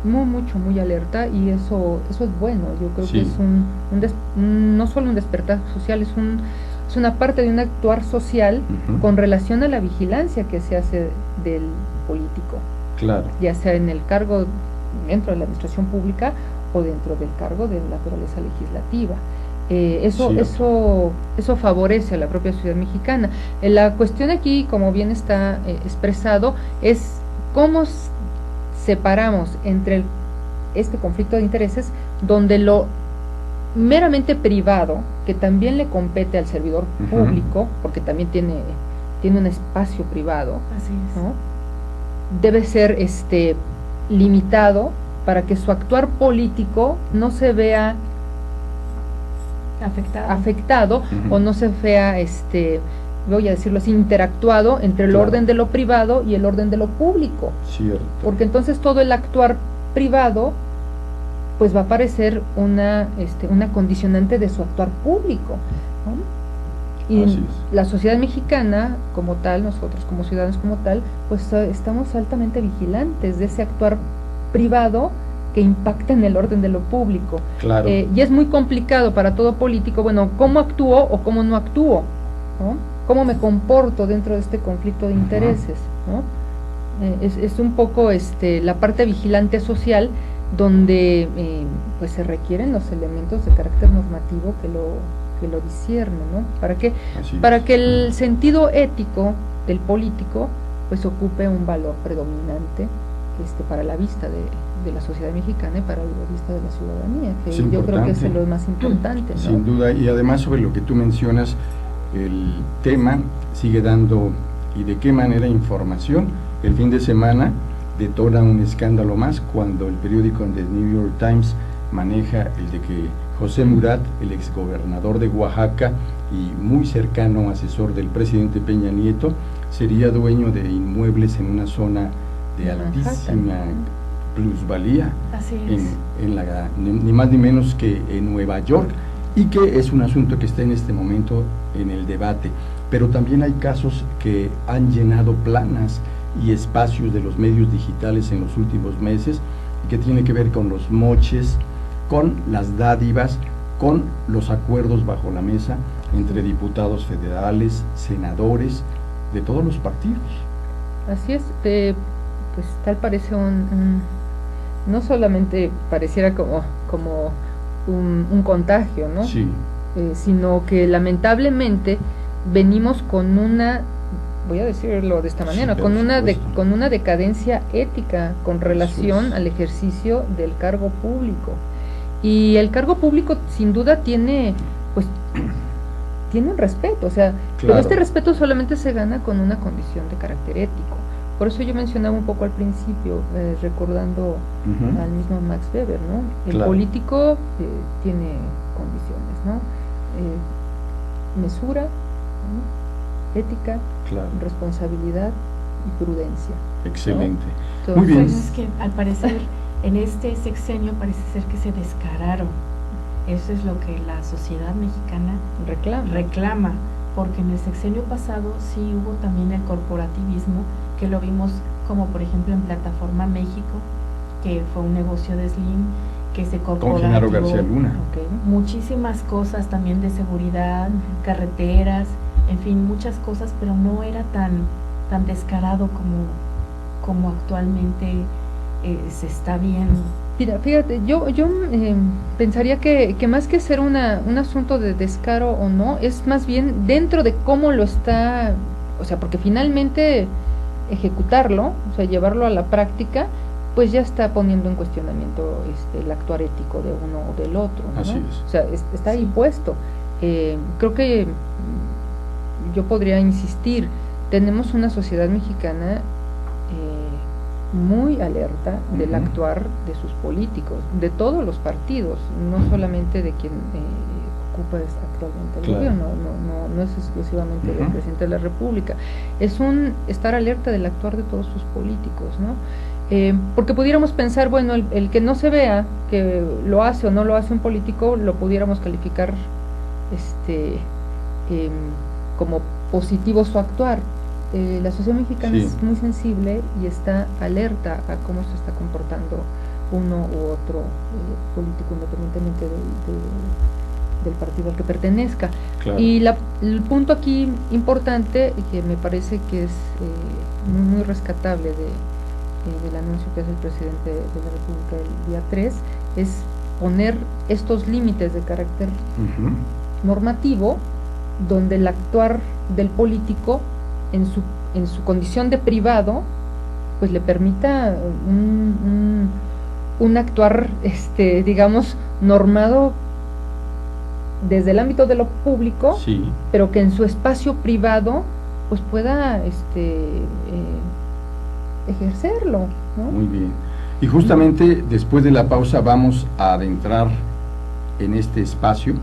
muy alerta, y eso es bueno. Yo creo que es no solo un despertar social, es una parte de un actuar social con relación a la vigilancia que se hace del político. Ya sea en el cargo dentro de la administración pública o dentro del cargo de naturaleza legislativa. Eso favorece a la propia sociedad mexicana. La cuestión aquí, como bien está expresado, es cómo separamos entre este conflicto de intereses, donde lo meramente privado, que también le compete al servidor público, porque también tiene tiene un espacio privado, Así es. ¿no? Debe ser limitado para que su actuar político no se vea afectado Ujú. o no se vea, voy a decirlo así, interactuado entre el Claro. orden de lo privado y el orden de lo público, Cierto. porque entonces todo el actuar privado pues va a parecer una condicionante de su actuar público, ¿no? Y Así es. la sociedad mexicana como tal, nosotros como ciudadanos como tal, pues estamos altamente vigilantes de ese actuar privado que impacta en el orden de lo público. Claro. Y es muy complicado para todo político, bueno, cómo actúo o cómo no actúo, ¿no? Cómo me comporto dentro de este conflicto de Ajá. intereses, ¿no? Es un poco la parte vigilante social donde pues se requieren los elementos de carácter normativo que lo disciernen, ¿no? ¿Para qué? Así Para es. que el sentido ético del político pues ocupe un valor predominante para la vista de la sociedad mexicana y para la vista de la ciudadanía, que Es yo creo que es importante. lo más importante, ¿no? Sin duda, y además sobre lo que tú mencionas, el tema sigue dando, y de qué manera, información. El fin de semana detona un escándalo más cuando el periódico The New York Times maneja el de que José Murat, el exgobernador de Oaxaca y muy cercano asesor del presidente Peña Nieto, sería dueño de inmuebles en una zona de De altísima Manhattan. plusvalía, Así es. ni más ni menos que en Nueva York, y que es un asunto que está en este momento en el debate. Pero también hay casos que han llenado planas y espacios de los medios digitales en los últimos meses, y que tiene que ver con los moches, con las dádivas, con los acuerdos bajo la mesa entre diputados federales, senadores, de todos los partidos. Así es, pues tal parece no solamente pareciera como un contagio, ¿no? Sí, Sino que lamentablemente venimos con una, voy a decirlo de esta Sí, manera, por supuesto. con una decadencia ética con relación es. al ejercicio del cargo público. Y el cargo público sin duda tiene un respeto, o sea, pero Claro. este respeto solamente se gana con una condición de carácter ético. Por eso yo mencionaba un poco al principio, recordando Ujú. al mismo Max Weber, ¿no? El Claro. político tiene condiciones, ¿no? Mesura, ¿no? Ética, Claro, responsabilidad y prudencia. excelente. Entonces, Muy bien. Pues es que al parecer en este sexenio parece ser que se descararon. Eso es lo que la sociedad mexicana reclama, porque en el sexenio pasado sí hubo también el corporativismo, que lo vimos como por ejemplo en Plataforma México, que fue un negocio de Slim, que se Con Genaro corporativó García Luna. Ok. muchísimas cosas también de seguridad, carreteras, en fin, muchas cosas, pero no era tan descarado como actualmente se está viendo. Mira, fíjate, yo pensaría que más que ser un asunto de descaro o no, es más bien dentro de cómo lo está, o sea, porque finalmente ejecutarlo, o sea, llevarlo a la práctica, pues ya está poniendo en cuestionamiento el actuar ético de uno o del otro, ¿no? Así es. O sea, está ahí puesto. Creo que yo podría insistir, tenemos una sociedad mexicana muy alerta del Ujú. actuar de sus políticos, de todos los partidos, no solamente de quien ocupa actualmente el Claro. gobierno, no es exclusivamente del Ujú. presidente de la República, es un estar alerta del actuar de todos sus políticos, ¿no? Porque pudiéramos pensar, bueno, el que no se vea que lo hace o no lo hace un político, lo pudiéramos calificar como positivo su actuar. La sociedad mexicana Sí. es muy sensible y está alerta a cómo se está comportando uno u otro político, independientemente del partido al que pertenezca. Claro. Y el punto aquí importante, que me parece que es muy rescatable del anuncio que hace el presidente de la República el día 3, es poner estos límites de carácter Ujú. normativo, donde el actuar del político en su condición de privado pues le permita un actuar digamos normado desde el ámbito de lo público, Sí, pero que en su espacio privado pues pueda ejercerlo, ¿no? Muy bien. Y justamente después de la pausa vamos a adentrar en este espacio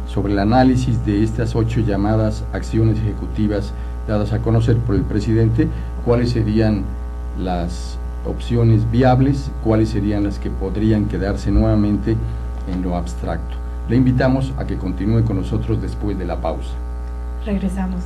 sobre el análisis de estas 8 llamadas acciones ejecutivas dadas a conocer por el presidente, cuáles serían las opciones viables, cuáles serían las que podrían quedarse nuevamente en lo abstracto. Le invitamos a que continúe con nosotros después de la pausa. Regresamos.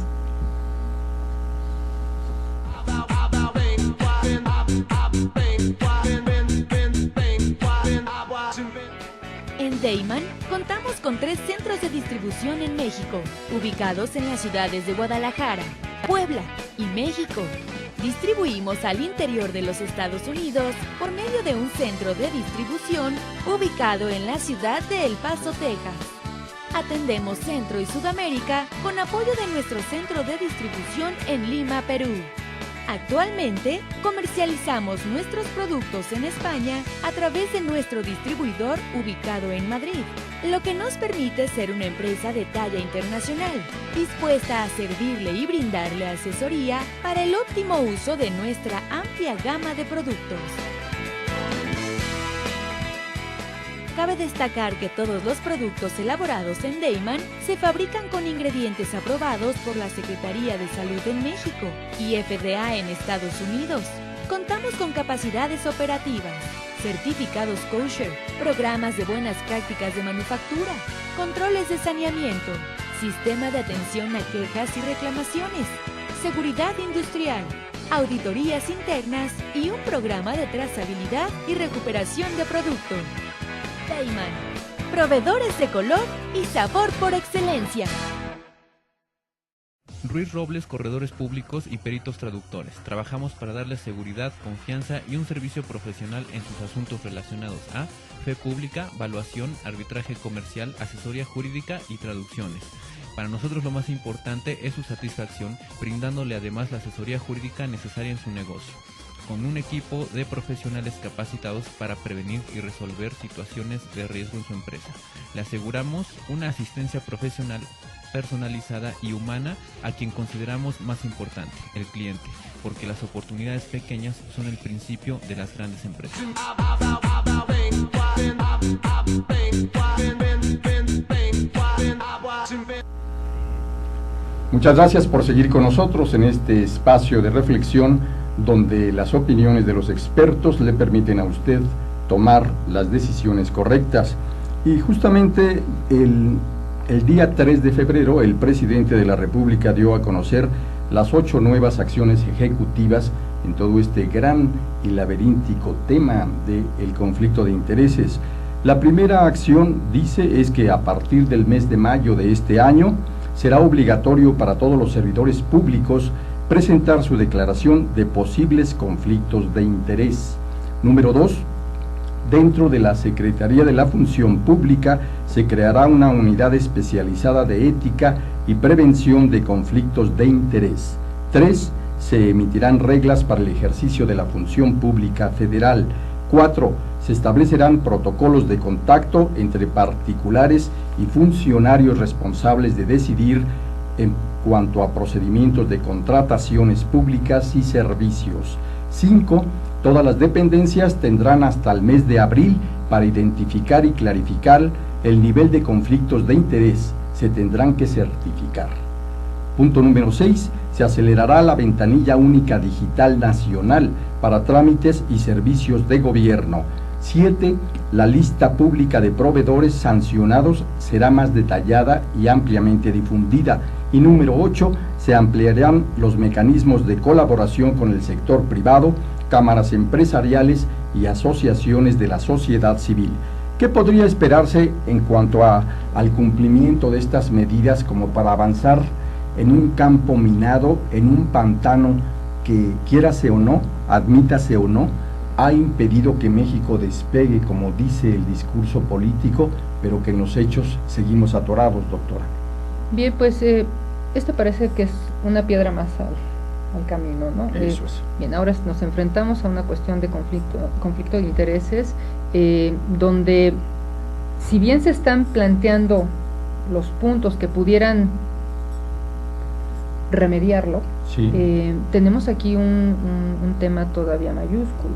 En Deiman contamos con 3 centros de distribución en México, ubicados en las ciudades de Guadalajara, Puebla y México. Distribuimos al interior de los Estados Unidos por medio de un centro de distribución ubicado en la ciudad de El Paso, Texas. Atendemos Centro y Sudamérica con apoyo de nuestro centro de distribución en Lima, Perú. Actualmente, comercializamos nuestros productos en España a través de nuestro distribuidor ubicado en Madrid, lo que nos permite ser una empresa de talla internacional, dispuesta a servirle y brindarle asesoría para el óptimo uso de nuestra amplia gama de productos. Cabe destacar que todos los productos elaborados en Deiman se fabrican con ingredientes aprobados por la Secretaría de Salud en México y FDA en Estados Unidos. Contamos con capacidades operativas, certificados kosher, programas de buenas prácticas de manufactura, controles de saneamiento, sistema de atención a quejas y reclamaciones, seguridad industrial, auditorías internas y un programa de trazabilidad y recuperación de producto. Deiman, proveedores de color y sabor por excelencia. Ruiz Robles, corredores públicos y peritos traductores. Trabajamos para darles seguridad, confianza y un servicio profesional en sus asuntos relacionados a fe pública, valuación, arbitraje comercial, asesoría jurídica y traducciones. Para nosotros lo más importante es su satisfacción, brindándole además la asesoría jurídica necesaria en su negocio, con un equipo de profesionales capacitados para prevenir y resolver situaciones de riesgo en su empresa. Le aseguramos una asistencia profesional personalizada y humana a quien consideramos más importante, el cliente, porque las oportunidades pequeñas son el principio de las grandes empresas. Muchas gracias por seguir con nosotros en este espacio de reflexión donde las opiniones de los expertos le permiten a usted tomar las decisiones correctas. Y justamente el día 3 de febrero el presidente de la República dio a conocer las 8 nuevas acciones ejecutivas en todo este gran y laberíntico tema del conflicto de intereses. La primera acción, dice, es que a partir del mes de mayo de este año será obligatorio para todos los servidores públicos presentar su declaración de posibles conflictos de interés. Número 2. Dentro de la Secretaría de la Función Pública se creará una unidad especializada de ética y prevención de conflictos de interés. 3. Se emitirán reglas para el ejercicio de la función pública federal. 4. Se establecerán protocolos de contacto entre particulares y funcionarios responsables de decidir en cuanto a procedimientos de contrataciones públicas y servicios. 5. Todas las dependencias tendrán hasta el mes de abril para identificar y clarificar el nivel de conflictos de interés. Se tendrán que certificar. Punto número 6. Se acelerará la ventanilla única digital nacional para trámites y servicios de gobierno. 7. La lista pública de proveedores sancionados será más detallada y ampliamente difundida. Y número 8. Se ampliarán los mecanismos de colaboración con el sector privado, cámaras empresariales y asociaciones de la sociedad civil. ¿Qué podría esperarse en cuanto al cumplimiento de estas medidas como para avanzar en un campo minado, en un pantano que, quiérase o no, admítase o no, ha impedido que México despegue, como dice el discurso político, pero que en los hechos seguimos atorados, doctora? Bien, pues esto parece que es una piedra más al camino, ¿no? Eso es. Bien, ahora nos enfrentamos a una cuestión de conflicto de intereses, donde si bien se están planteando los puntos que pudieran remediarlo, Sí. tenemos aquí un tema todavía mayúsculo.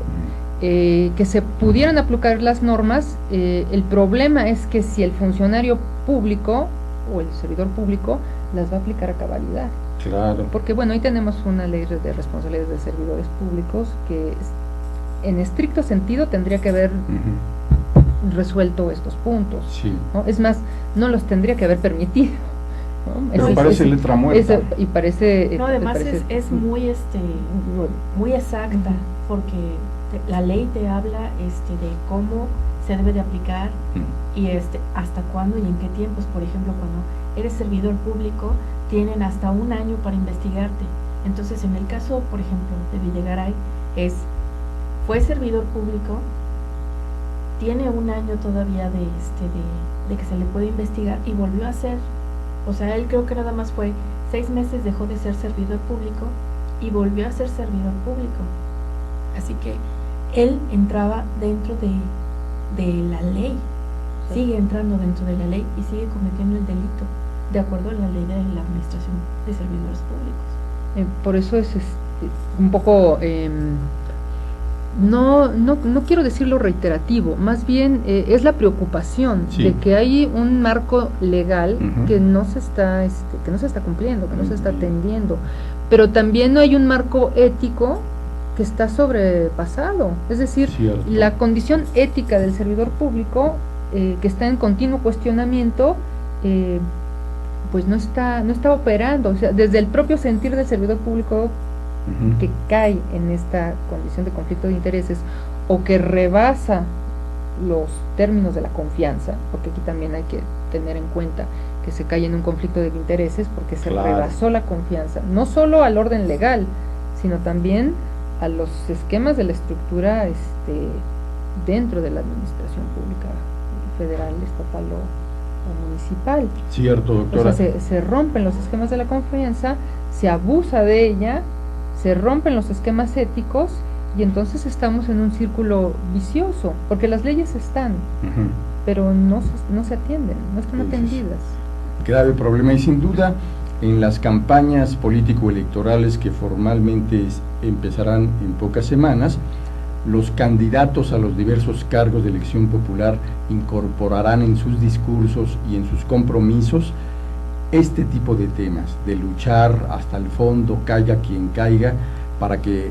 Que se pudieran aplicar las normas, el problema es que si el funcionario público o el servidor público las va a aplicar a cabalidad. Claro. Porque bueno, ahí tenemos una ley de responsabilidades de servidores públicos que en estricto sentido tendría que haber resuelto estos puntos, Sí. ¿no? Es más, no los tendría que haber permitido, ¿no? Pero parece letra muerta. Y parece... No, además parece- es muy muy exacta, porque la ley te habla de cómo se debe de aplicar y hasta cuándo y en qué tiempos. Por ejemplo, cuando eres servidor público tienen hasta un año para investigarte. Entonces, en el caso, por ejemplo, de Videgaray, fue servidor público, tiene un año todavía de que se le puede investigar y volvió a ser, o sea, él creo que nada más fue 6 meses, dejó de ser servidor público y volvió a ser servidor público. Así que él entraba dentro de la ley, sigue entrando dentro de la ley y sigue cometiendo el delito de acuerdo a la ley de la administración de servidores públicos. Por eso es un poco, no quiero decirlo reiterativo, más bien es la preocupación Sí. de que hay un marco legal Ujú. que no se está cumpliendo, que no se está atendiendo, pero también no hay un marco ético que está sobrepasado, es decir, Cierto. la condición ética del servidor público que está en continuo cuestionamiento, pues no está operando, o sea, desde el propio sentir del servidor público que cae en esta condición de conflicto de intereses o que rebasa los términos de la confianza, porque aquí también hay que tener en cuenta que se cae en un conflicto de intereses porque se Claro. rebasó la confianza, no solo al orden legal, sino también a los esquemas de la estructura dentro de la administración pública federal, estatal o municipal. Cierto, O doctora. sea, se rompen los esquemas de la confianza, se abusa de ella, se rompen los esquemas éticos y entonces estamos en un círculo vicioso, porque las leyes están, Ujú. pero no se atienden, no están Ese es atendidas. Grave problema y sin duda en las campañas político-electorales que formalmente empezarán en pocas semanas, los candidatos a los diversos cargos de elección popular incorporarán en sus discursos y en sus compromisos este tipo de temas, de luchar hasta el fondo, caiga quien caiga, para que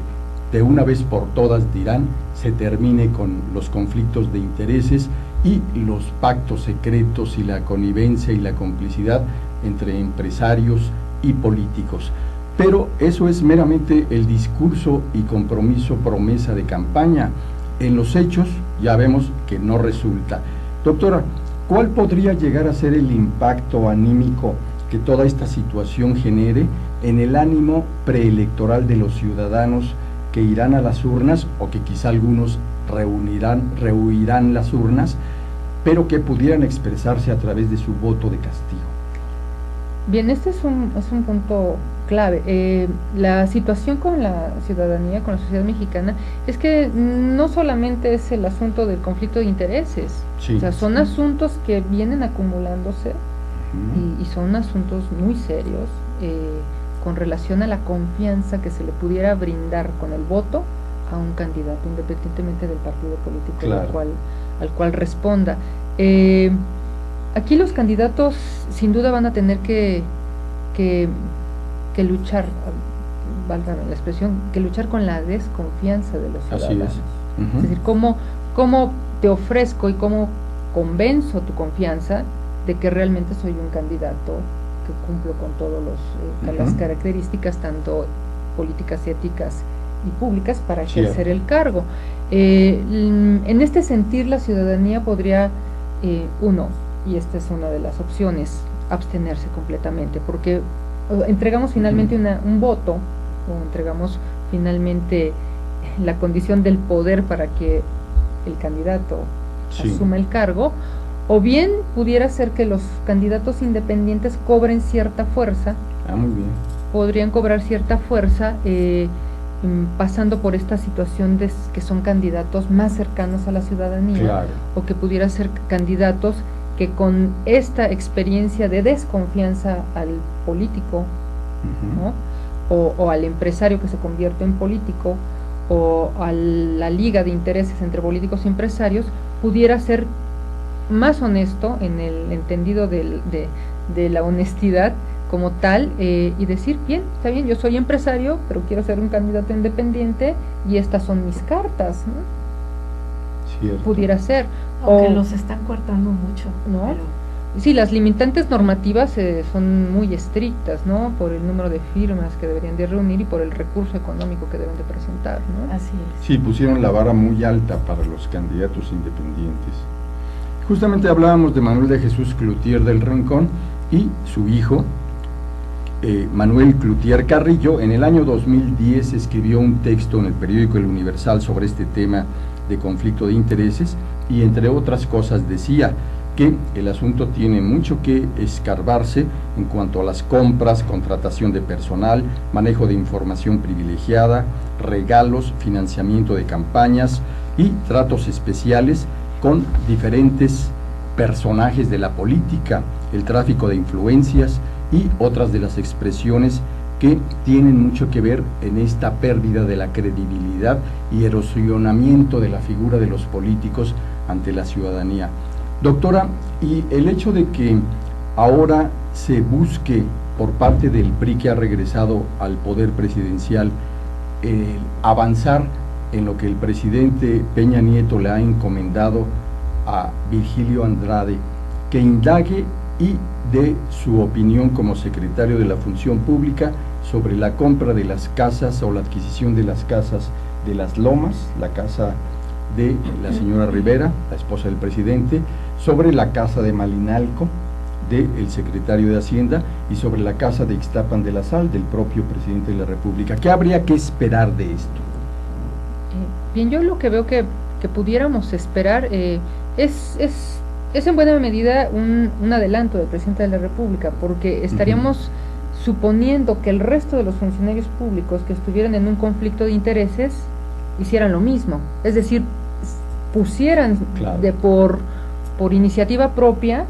de una vez por todas, dirán, se termine con los conflictos de intereses y los pactos secretos y la connivencia y la complicidad entre empresarios y políticos. Pero eso es meramente el discurso y compromiso, promesa de campaña. En los hechos ya vemos que no resulta. Doctora, ¿cuál podría llegar a ser el impacto anímico que toda esta situación genere en el ánimo preelectoral de los ciudadanos que irán a las urnas o que quizá algunos rehuirán las urnas, pero que pudieran expresarse a través de su voto de castigo? Bien, este es un punto clave. La situación con la ciudadanía, con la sociedad mexicana, es que no solamente es el asunto del conflicto de intereses, Sí. o sea, son asuntos que vienen acumulándose y son asuntos muy serios con relación a la confianza que se le pudiera brindar con el voto a un candidato, independientemente del partido político Claro. al cual responda. Aquí los candidatos sin duda van a tener que luchar, valga la expresión, que luchar con la desconfianza de los Así ciudadanos. es. Ujú. Es decir, cómo te ofrezco y cómo convenzo tu confianza de que realmente soy un candidato que cumplo con todas las Ujú. características, tanto políticas, éticas y públicas, para Cierto. ejercer el cargo. En este sentir, la ciudadanía podría, y esta es una de las opciones, abstenerse completamente, porque entregamos finalmente un voto, o entregamos finalmente la condición del poder para que el candidato Sí. asuma el cargo, o bien pudiera ser que los candidatos independientes cobren cierta fuerza, Muy bien. podrían cobrar cierta fuerza pasando por esta situación de que son candidatos más cercanos a la ciudadanía, Claro. o que pudiera ser candidatos que con esta experiencia de desconfianza al político ¿no? O al empresario que se convierte en político, o a la liga de intereses entre políticos y empresarios, pudiera ser más honesto en el entendido de la honestidad como tal, y decir, bien, está bien, yo soy empresario, pero quiero ser un candidato independiente y estas son mis cartas, ¿no? Cierto. Pudiera ser. Aunque O- los están cortando mucho, ¿no? pero Sí, las limitantes normativas son muy estrictas, ¿no? Por el número de firmas que deberían de reunir y por el recurso económico que deben de presentar, ¿no? así es. Sí, pusieron la vara muy alta para los candidatos independientes. Justamente hablábamos de Manuel de Jesús Cloutier del Rincón y su hijo, Manuel Cloutier Carrillo. En el año 2010 escribió un texto en el periódico El Universal sobre este tema de conflicto de intereses y, entre otras cosas, decía que el asunto tiene mucho que escarbarse en cuanto a las compras, contratación de personal, manejo de información privilegiada, regalos, financiamiento de campañas y tratos especiales con diferentes personajes de la política, el tráfico de influencias y otras de las expresiones que tienen mucho que ver en esta pérdida de la credibilidad y erosionamiento de la figura de los políticos ante la ciudadanía. Doctora, y el hecho de que ahora se busque por parte del PRI, que ha regresado al poder presidencial, avanzar en lo que el presidente Peña Nieto le ha encomendado a Virgilio Andrade, que indague y dé su opinión como secretario de la Función Pública sobre la compra de las casas o la adquisición de las casas de Las Lomas, la casa de la señora Rivera, la esposa del presidente, sobre la casa de Malinalco, del secretario de Hacienda, y sobre la casa de Ixtapan de la Sal, del propio presidente de la República. ¿Qué habría que esperar de esto? Bien, yo lo que veo que pudiéramos esperar es en buena medida un adelanto del presidente de la República, porque estaríamos suponiendo que el resto de los funcionarios públicos que estuvieran en un conflicto de intereses hicieran lo mismo, es decir, pusieran Claro. por iniciativa propia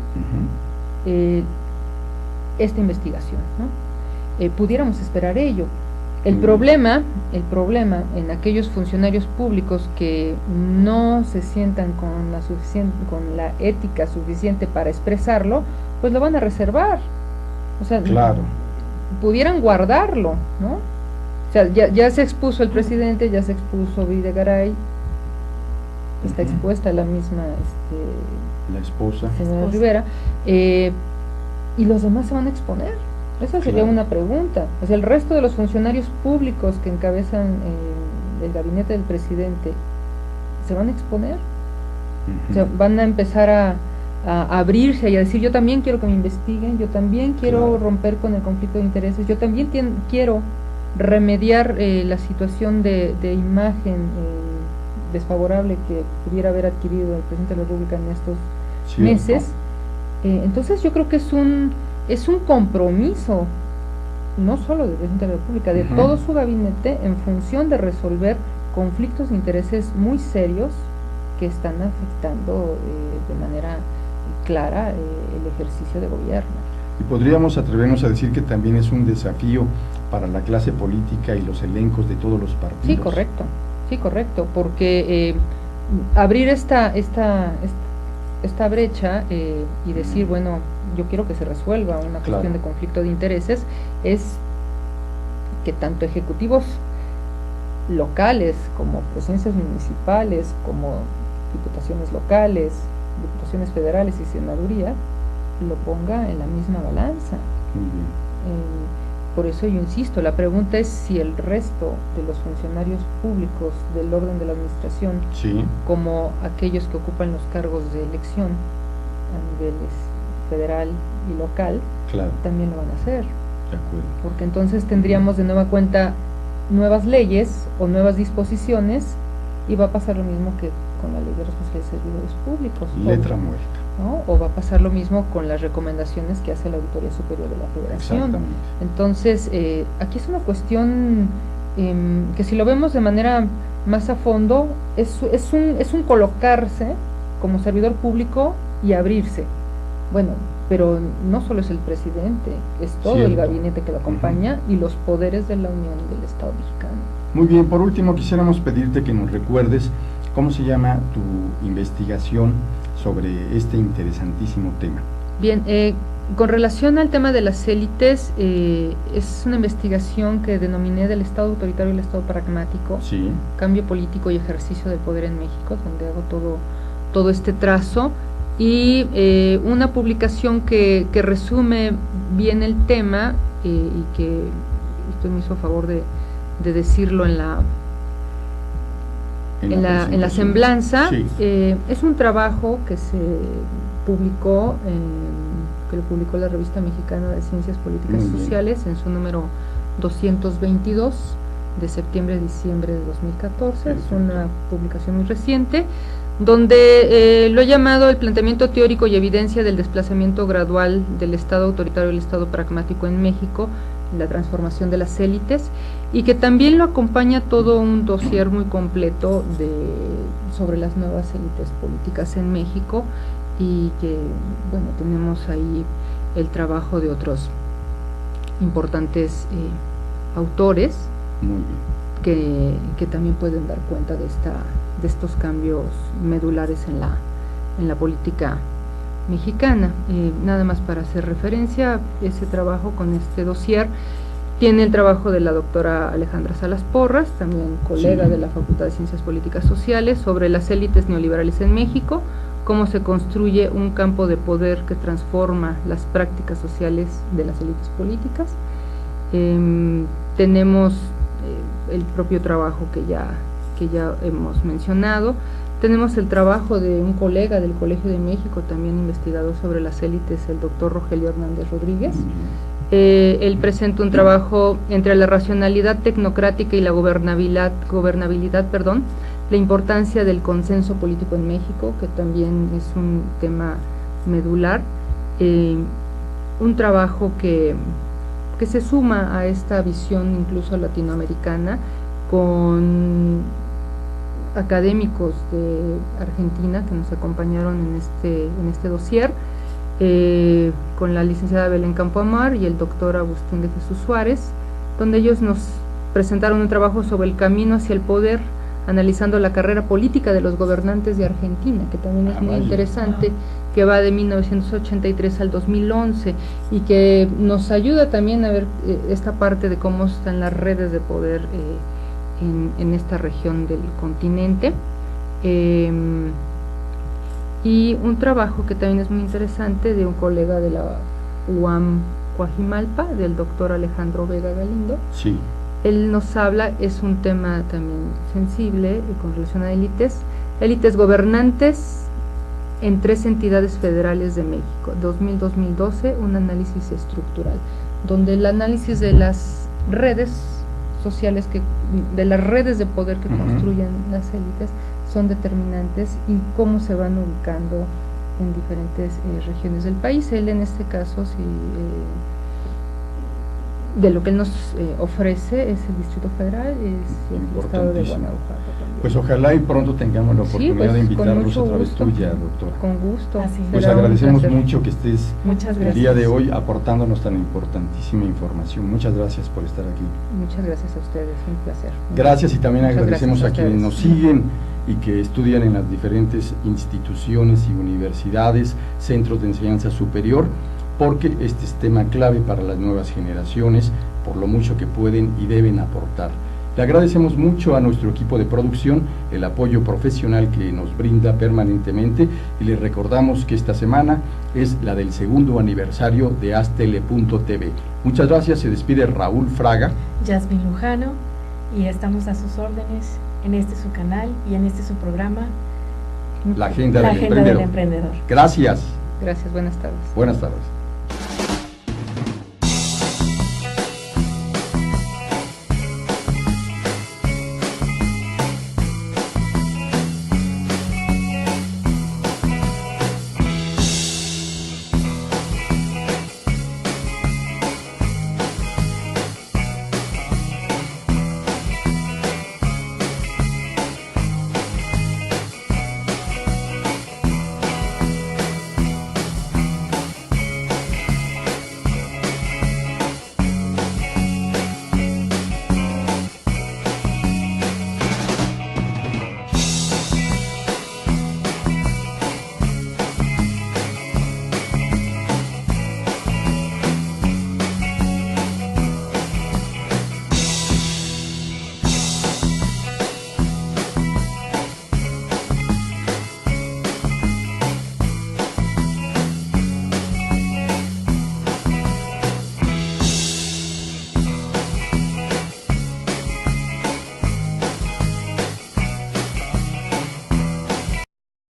esta investigación, ¿no? Pudiéramos esperar ello. El problema en aquellos funcionarios públicos que no se sientan con la ética suficiente para expresarlo, pues lo van a reservar. O sea, Claro. pudieran guardarlo, ¿no? O sea, ya se expuso el presidente, ya se expuso Videgaray, está expuesta la misma La esposa. señora Rivera, y los demás se van a exponer. Esa sería Claro. una pregunta. O sea, el resto de los funcionarios públicos que encabezan el gabinete del presidente, ¿se van a exponer? O sea, van a empezar a abrirse y a decir, yo también quiero que me investiguen, yo también quiero Claro. romper con el conflicto de intereses, yo también quiero remediar la situación de imagen desfavorable que pudiera haber adquirido el presidente de la República en estos Cierto. meses. Entonces yo creo que es un compromiso, no solo del presidente de la República, de todo su gabinete, en función de resolver conflictos de intereses muy serios que están afectando de manera clara el ejercicio de gobierno. Y podríamos atrevernos a decir que también es un desafío para la clase política y los elencos de todos los partidos. Sí, correcto, porque abrir esta brecha y decir, bueno, yo quiero que se resuelva una Claro. cuestión de conflicto de intereses, es que tanto ejecutivos locales como presidencias municipales, como diputaciones locales, diputaciones federales y senaduría, lo ponga en la misma balanza. Muy bien. Por eso yo insisto, la pregunta es si el resto de los funcionarios públicos del orden de la administración, Sí, como aquellos que ocupan los cargos de elección a niveles federal y local, claro, también lo van a hacer, de acuerdo. porque entonces tendríamos de nueva cuenta nuevas leyes o nuevas disposiciones, y va a pasar lo mismo que con la ley de responsabilidad de servidores públicos, Letra muerta. ¿no? O va a pasar lo mismo con las recomendaciones que hace la Auditoría Superior de la Federación. Exactamente. Entonces, aquí es una cuestión que, si lo vemos de manera más a fondo, es un colocarse como servidor público y abrirse. Bueno, pero no solo es el presidente, es todo el gabinete que lo acompaña y los poderes de la Unión y del Estado mexicano. Muy bien, por último quisiéramos pedirte que nos recuerdes cómo se llama tu investigación sobre este interesantísimo tema. Bien, con relación al tema de las élites, es una investigación que denominé del Estado autoritario y el Estado pragmático, Sí. cambio político y ejercicio del poder en México, donde hago todo este trazo, y una publicación que resume bien el tema y que usted me hizo favor de decirlo en la semblanza. Sí. Es un trabajo que se publicó, que lo publicó la Revista Mexicana de Ciencias Políticas y Sociales en su número 222 de septiembre a diciembre de 2014. Perfecto. Es una publicación muy reciente, donde lo he llamado el planteamiento teórico y evidencia del desplazamiento gradual del Estado autoritario al Estado pragmático en México, la transformación de las élites, y que también lo acompaña todo un dossier muy completo sobre las nuevas élites políticas en México, y que, bueno, tenemos ahí el trabajo de otros importantes autores Muy bien. que también pueden dar cuenta de estos cambios medulares en la política mexicana. Nada más para hacer referencia, ese trabajo con este dossier tiene el trabajo de la doctora Alejandra Salas Porras, también colega Sí. de la Facultad de Ciencias Políticas Sociales, sobre las élites neoliberales en México, cómo se construye un campo de poder que transforma las prácticas sociales de las élites políticas. Tenemos el propio trabajo que ya hemos mencionado. Tenemos el trabajo de un colega del Colegio de México, también investigador sobre las élites, el doctor Rogelio Hernández Rodríguez. Él presenta un trabajo entre la racionalidad tecnocrática y la gobernabilidad, la importancia del consenso político en México, que también es un tema medular. Un trabajo que se suma a esta visión incluso latinoamericana, con académicos de Argentina que nos acompañaron en este dossier, con la licenciada Belén Campoamar y el doctor Agustín de Jesús Suárez, donde ellos nos presentaron un trabajo sobre el camino hacia el poder, analizando la carrera política de los gobernantes de Argentina, que también es muy interesante, que va de 1983 al 2011, y que nos ayuda también a ver esta parte de cómo están las redes de poder en esta región del continente. Y un trabajo que también es muy interesante de un colega de la UAM Coajimalpa, del doctor Alejandro Vega Galindo. Sí. Él nos habla, es un tema también sensible con relación a élites gobernantes en 3 entidades federales de México, 2000-2012, un análisis estructural, donde el análisis de las redes sociales, de las redes de poder que construyen las élites, son determinantes y cómo se van ubicando en diferentes regiones del país. Él en este caso, de lo que él nos ofrece es el Distrito Federal, es el estado de Guanajuato también. Pues ojalá y pronto tengamos la oportunidad de invitarlos a través tuya, doctora. Con gusto. Pues agradecemos mucho que estés el día de hoy aportándonos tan importantísima información. Muchas gracias por estar aquí. Muchas gracias a ustedes, un placer. Gracias, y también Muchas agradecemos a gracias a quienes nos ustedes. siguen y que estudian en las diferentes instituciones y universidades, centros de enseñanza superior, porque este es tema clave para las nuevas generaciones, por lo mucho que pueden y deben aportar. Le agradecemos mucho a nuestro equipo de producción el apoyo profesional que nos brinda permanentemente, y les recordamos que esta semana es la del 2º aniversario de Aztele.tv. Muchas gracias, se despide Raúl Fraga. Yasmin Lujano, y estamos a sus órdenes en su canal y en su programa, La Agenda La del Agenda del Emprendedor. Emprendedor. Gracias. Gracias, buenas tardes. Buenas tardes.